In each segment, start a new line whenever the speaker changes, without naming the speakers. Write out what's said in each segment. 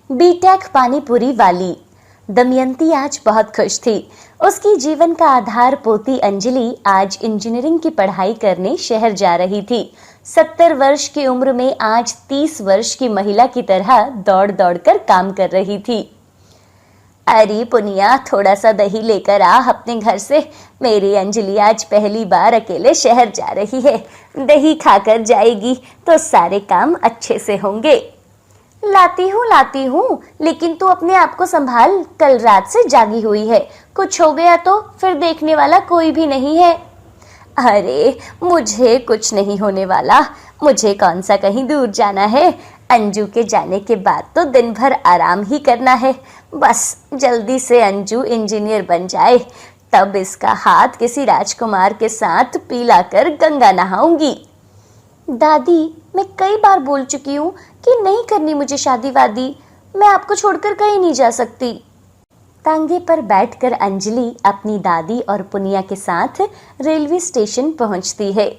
BTech panipuri वाली दमयंती आज बहुत खुश थी। उसकी जीवन का आधार पोती अंजलि आज इंजीनियरिंग की पढ़ाई करने शहर जा रही थी। 70 वर्ष की उम्र में आज 30 वर्ष की महिला की तरह दौड़ दौड़ कर काम कर रही थी। अरे पुनिया, थोड़ा सा दही लेकर आ अपने घर से। मेरी अंजलि आज पहली बार अकेले शहर जा रही है। दही खाकर जाएगी तो सारे काम अच्छे से होंगे। लाती हूँ, लेकिन तू अपने आप को संभाल, कल रात से जागी हुई है। कुछ हो गया तो फिर देखने वाला कोई भी नहीं है। अरे मुझे कुछ नहीं होने वाला, मुझे कौन सा कहीं दूर जाना है। अंजू के जाने के बाद तो दिन भर आराम ही करना है। बस जल्दी से अंजू इंजीनियर बन जाए, तब इसका हाथ किसी राजकुमार के साथ पिलाकर गंगा नहाऊंगी। दादी, मैं कई बार बोल चुकी हूँ कि नहीं करनी मुझे शादी वादी। मैं आपको छोड़कर कहीं नहीं जा सकती। तांगे पर बैठकर अंजलि अपनी दादी और पुनिया के साथ रेलवे स्टेशन पहुंचती है।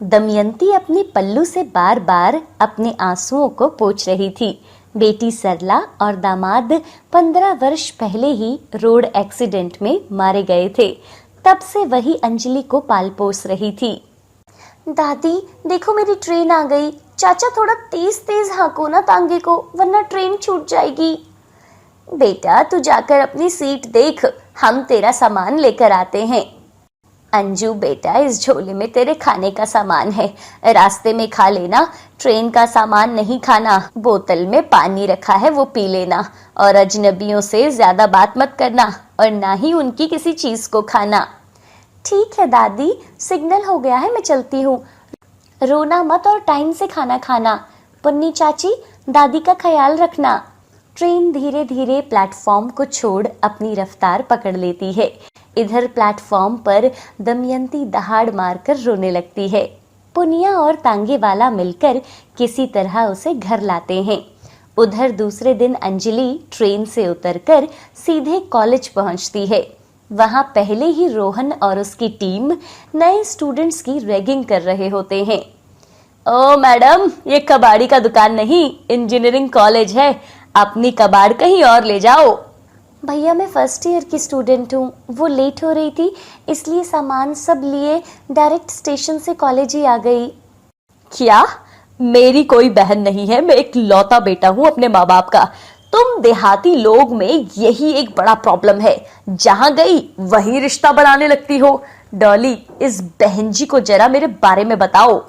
दमयंती अपने पल्लू से बार बार अपने आंसुओं को पोंछ रही थी। बेटी सरला और दामाद 15 वर्ष पहले ही रोड एक्सीडेंट में मारे गए थे। तब से वही अंजलि को पाल पोस रही थी। दादी देखो, मेरी ट्रेन आ गई। चाचा थोड़ा तेज तेज हाँको ना तांगे को, वरना ट्रेन छूट जाएगी। बेटा तू जाकर अपनी सीट देख, हम तेरा सामान लेकर आते हैं। अंजू बेटा, इस झोले में तेरे खाने का सामान है, रास्ते में खा लेना। ट्रेन का सामान नहीं खाना। बोतल में पानी रखा है, वो पी लेना। और अजनबियों से ज्यादा बात मत करना, और ना ही उनकी किसी चीज को खाना। ठीक है दादी, सिग्नल हो गया है, मैं चलती हूँ। रोना मत और टाइम से खाना खाना। पुन्नी चाची, दादी का ख्याल रखना। ट्रेन धीरे धीरे प्लेटफॉर्म को छोड़ अपनी रफ्तार पकड़ लेती है। इधर प्लेटफॉर्म पर दमयंती दहाड़ मारकर रोने लगती है। पुनिया और तांगे वाला मिलकर किसी तरह उसे घर लाते हैं। उधर दूसरे दिन अंजलि ट्रेन से उतरकर सीधे कॉलेज पहुंचती है। वहां पहले ही रोहन और उसकी टीम नए स्टूडेंट्स की रैगिंग कर रहे होते हैं। ओ मैडम, ये कबाड़ी का दुकान नहीं, इंजीनियरिंग कॉलेज है। अपनी कबाड़ कहीं और ले जाओ। भैया मैं फर्स्ट ईयर की स्टूडेंट हूँ, वो लेट हो रही थी इसलिए सामान सब लिए डायरेक्ट स्टेशन से कॉलेज ही आ गई। क्या? मेरी कोई बहन नहीं है, मैं एक लौता बेटा हूँ अपने माँ बाप का। तुम देहाती लोग में यही एक बड़ा प्रॉब्लम है, जहां गई वही रिश्ता बनाने लगती हो। डॉली, इस बहन जी को जरा मेरे बारे में बताओ।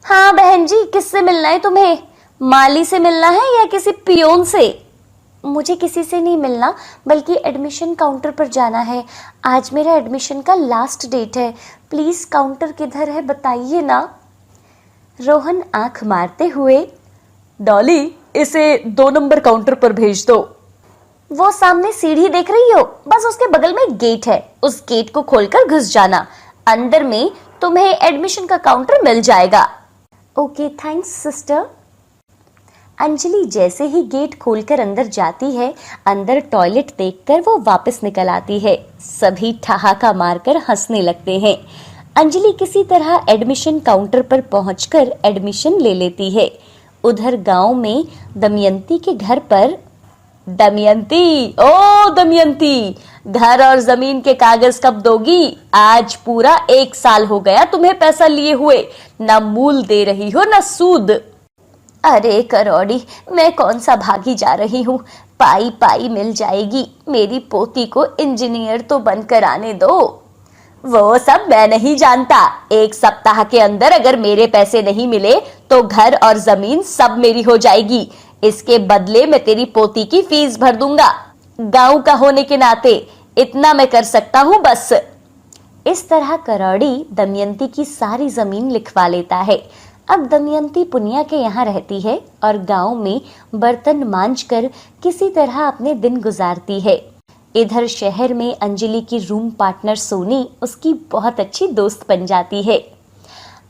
हाँ बहन जी, किससे मिलना है तुम्हें? माली से मिलना है या किसी पियोन से? मुझे किसी से नहीं मिलना, बल्कि एडमिशन काउंटर पर जाना है। आज मेरा एडमिशन का लास्ट डेट है। प्लीज काउंटर किधर है बताइए ना। रोहन आंख मारते हुए, डॉली इसे 2 नंबर काउंटर पर भेज दो। वो सामने सीढ़ी देख रही हो, बस उसके बगल में गेट है, उस गेट को खोलकर घुस जाना। अंदर में तुम्हें एडमिशन का काउंटर मिल जाएगा। Okay thanks sister. अंजलि जैसे ही गेट खोलकर अंदर जाती है, अंदर टॉयलेट देखकर वो वापस निकल आती है। सभी ठहाका मारकर हंसने लगते हैं। अंजलि किसी तरह एडमिशन काउंटर पर पहुंचकर एडमिशन ले लेती है। उधर गांव में दमयंती के घर पर, दमयंती, ओ दमयंती, घर और जमीन के कागज कब दोगी? आज पूरा 1 साल हो गया तुम्हें पैसा लिए हुए, ना मूल दे रही हो ना सूद। अरे करोड़ी, मैं कौन सा भागी जा रही हूँ, पाई पाई मिल जाएगी। मेरी पोती को इंजीनियर तो बनकर आने दो। वो सब मैं नहीं जानता। 1 सप्ताह के अंदर अगर मेरे पैसे नहीं मिले तो घर और जमीन सब मेरी हो जाएगी। इसके बदले मैं तेरी पोती की फीस भर दूंगा। गांव का होने के नाते इतना मैं कर सकता हूँ बस। इस तरह करौड़ी दमयंती की सारी जमीन लिखवा लेता है। अब दमयंती पुनिया के यहाँ रहती है और गांव में बर्तन मांजकर किसी तरह अपने दिन गुजारती है। इधर शहर में अंजलि की रूम पार्टनर सोनी उसकी बहुत अच्छी दोस्त बन जाती है।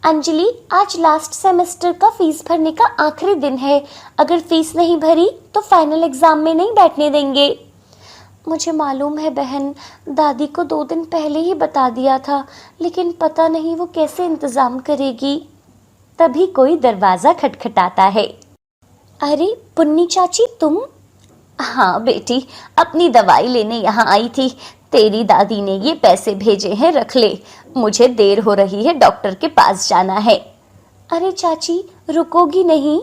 अंजलि, आज लास्ट सेमेस्टर का फीस भरने का आखिरी दिन है। अगर फीस नहीं भरी तो फाइनल एग्जाम में नहीं बैठने देंगे। मुझे मालूम है बहन, दादी को 2 दिन पहले ही बता दिया था, लेकिन पता नहीं वो कैसे इंतजाम करेगी। तभी कोई दरवाजा खटखटाता है। अरे पुन्नी चाची तुम? हाँ बेटी, अपनी दवाई लेने यहाँ आई थी। तेरी दादी ने ये पैसे भेजे हैं, रख ले। मुझे देर हो रही है, डॉक्टर के पास जाना है। अरे चाची, रुकोगी नहीं?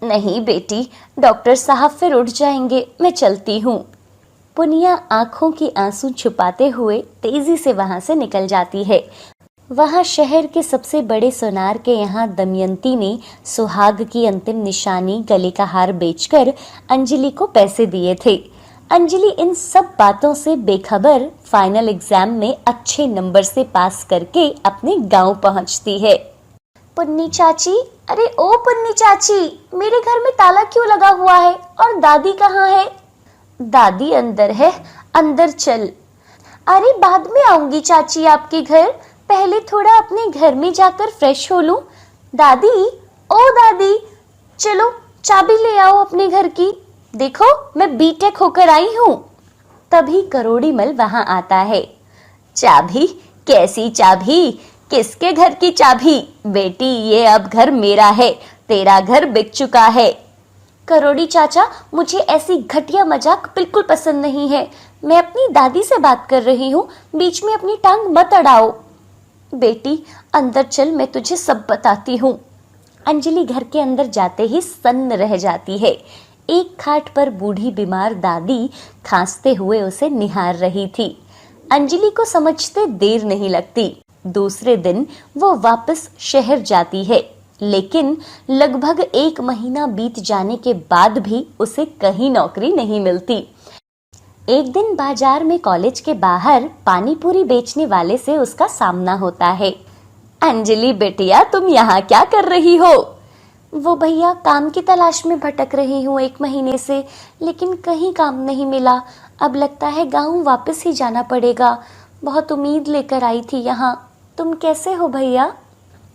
नहीं बेटी, डॉक्टर साहब फिर उठ जाएंगे, मैं चलती हूँ। पुनिया आंखों की आंसू छुपाते हुए तेजी से वहां से निकल जाती है। वहां शहर के सबसे बड़े सोनार के यहाँ दमयंती ने सुहाग की अंतिम निशानी गले का हार बेचकर अंजलि को पैसे दिए थे। अंजलि इन सब बातों से बेखबर फाइनल एग्जाम में अच्छे नंबर से पास करके अपने गांव पहुंचती है। पुन्नी चाची, अरे ओ पुन्नी चाची, मेरे घर में ताला क्यों लगा हुआ है और दादी कहाँ है? दादी अंदर है, अंदर चल। अरे बाद में आऊंगी चाची आपके घर, पहले थोड़ा अपने घर में जाकर फ्रेश हो लूं। दादी, ओ दादी, चलो चाबी ले आओ अपने घर की। देखो मैं बीटेक होकर आई हूँ। तभी करोड़ीमल वहां आता है। चाबी? कैसी चाबी? किसके घर की चाबी? बेटी, ये अब घर मेरा है, तेरा घर बिक चुका है। करोड़ी चाचा, मुझे ऐसी घटिया मजाक बिल्कुल पसंद नहीं है। मैं अपनी दादी से बात कर रही हूँ, बीच में अपनी टांग मत अड़ाओ। बेटी अंदर चल, मैं तुझे सब बताती हूँ। अंजलि घर के अंदर जाते ही सन्न रह जाती है। एक खाट पर बूढ़ी बीमार दादी खांसते हुए उसे निहार रही थी। अंजलि को समझते देर नहीं लगती। दूसरे दिन वो वापस शहर जाती है, लेकिन लगभग 1 महीना बीत जाने के बाद भी उसे कहीं नौकरी नहीं मिलती। एक दिन बाजार में कॉलेज के बाहर पानी पूरी बेचने वाले से उसका सामना होता है। अंजलि बेटिया, तुम यहाँ क्या कर रही हो? वो भैया, काम की तलाश में भटक रही हूँ 1 महीने से, लेकिन कहीं काम नहीं मिला। अब लगता है गांव वापस ही जाना पड़ेगा। बहुत उम्मीद लेकर आई थी यहाँ। तुम कैसे हो भैया?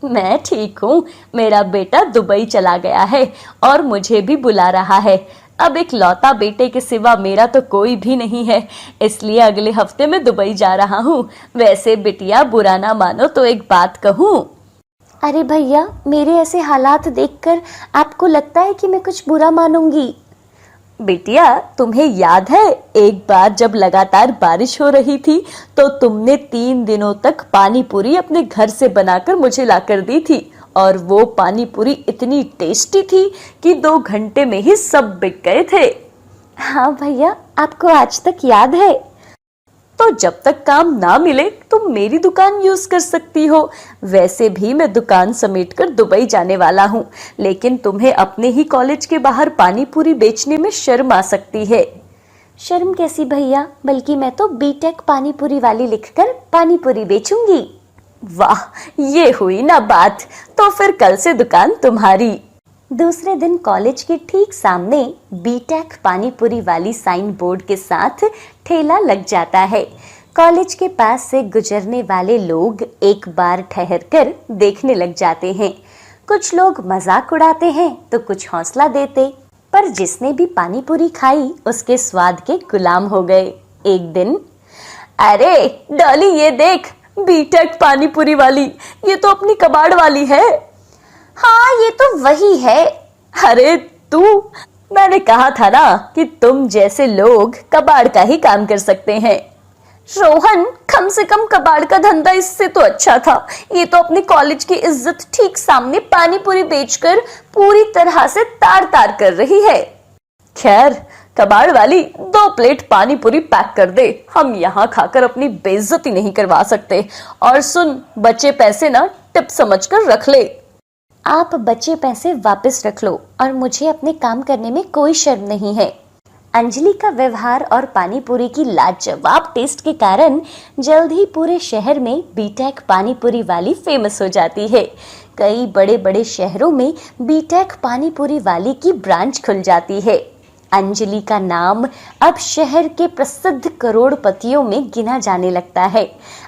मैं ठीक हूँ। मेरा बेटा दुबई चला गया है और मुझे भी बुला रहा है। अब एक लौता बेटे के सिवा मेरा तो कोई भी नहीं है, इसलिए अगले हफ्ते मैं दुबई जा रहा हूँ। वैसे बिटिया, बुरा ना मानो तो एक बात कहूँ। अरे भैया, मेरे ऐसे हालात देखकर आपको लगता है कि मैं कुछ बुरा मानूंगी? बिटिया, तुम्हें याद है एक बार जब लगातार बारिश हो रही थी तो तुमने 3 दिनों तक पानी पूरी अपने घर से बनाकर मुझे लाकर दी थी, और वो पानी पूरी इतनी टेस्टी थी कि 2 घंटे में ही सब बिक गए थे। हाँ भैया, आपको आज तक याद है। तो जब तक काम ना मिले तुम मेरी दुकान यूज कर सकती हो। वैसे भी मैं दुकान समेटकर दुबई जाने वाला हूँ, लेकिन तुम्हें अपने ही कॉलेज के बाहर पानी पूरी बेचने में शर्म आ सकती है। शर्म कैसी भैया, बल्कि मैं तो बीटेक पानी पूरी वाली लिखकर पानी पूरी बेचूंगी। वाह, ये हुई ना बात। तो फिर कल से दुकान तुम्हारी। दूसरे दिन कॉलेज के ठीक सामने बीटेक पानी पूरी वाली साइन बोर्ड के साथ ठेला लग जाता है। कॉलेज के पास से गुजरने वाले लोग एक बार ठहरकर देखने लग जाते हैं। कुछ लोग मजाक उड़ाते हैं तो कुछ हौसला देते, पर जिसने भी पानी पूरी खाई उसके स्वाद के गुलाम हो गए। एक दिन, अरे डॉली, ये देख, बीटेक पानी पूरी वाली, ये तो अपनी कबाड़ वाली है। हाँ, ये तो वही है। अरे तू, मैंने कहा था ना कि तुम जैसे लोग कबाड़ का ही काम कर सकते हैं। रोहन, कम से कम कबाड़ का धंधा इससे तो अच्छा था। ये तो अपने कॉलेज की इज्जत ठीक सामने पानी पूरी बेचकर पूरी तरह से तार तार कर रही है। खैर, कबाड़ वाली, 2 प्लेट पानी पूरी पैक कर दे। हम यहाँ खाकर अपनी बेइज्जती नहीं करवा सकते। और सुन, बचे पैसे ना टिप समझकर रख ले। आप बचे पैसे वापस रख लो और मुझे अपने काम करने में कोई शर्म नहीं है। अंजलि का व्यवहार और पानी पूरी की लाजवाब टेस्ट के कारण जल्द ही पूरे शहर में बीटेक पानी पूरी वाली फेमस हो जाती है। कई बड़े बड़े शहरों में बीटेक पानी पूरी वाली की ब्रांच खुल जाती है। अंजलि का नाम अब शहर के प्रसिद्ध करोड़पतियों में गिना जाने लगता है।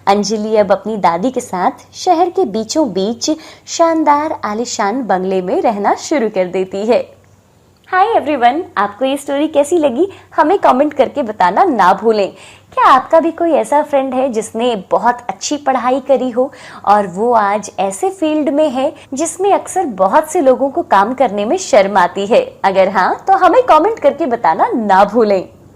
अंजलि अब अपनी दादी के साथ शहर के बीचों बीच शानदार आलीशान बंगले में रहना शुरू कर देती है। हाय एवरीवन, आपको ये स्टोरी कैसी लगी हमें कमेंट करके बताना ना भूलें। क्या आपका भी कोई ऐसा फ्रेंड है जिसने बहुत अच्छी पढ़ाई करी हो और वो आज ऐसे फील्ड में है जिसमें अक्सर बहुत से लोगों को काम करने में शर्म आती है? अगर हाँ तो हमें कमेंट करके बताना ना भूलें।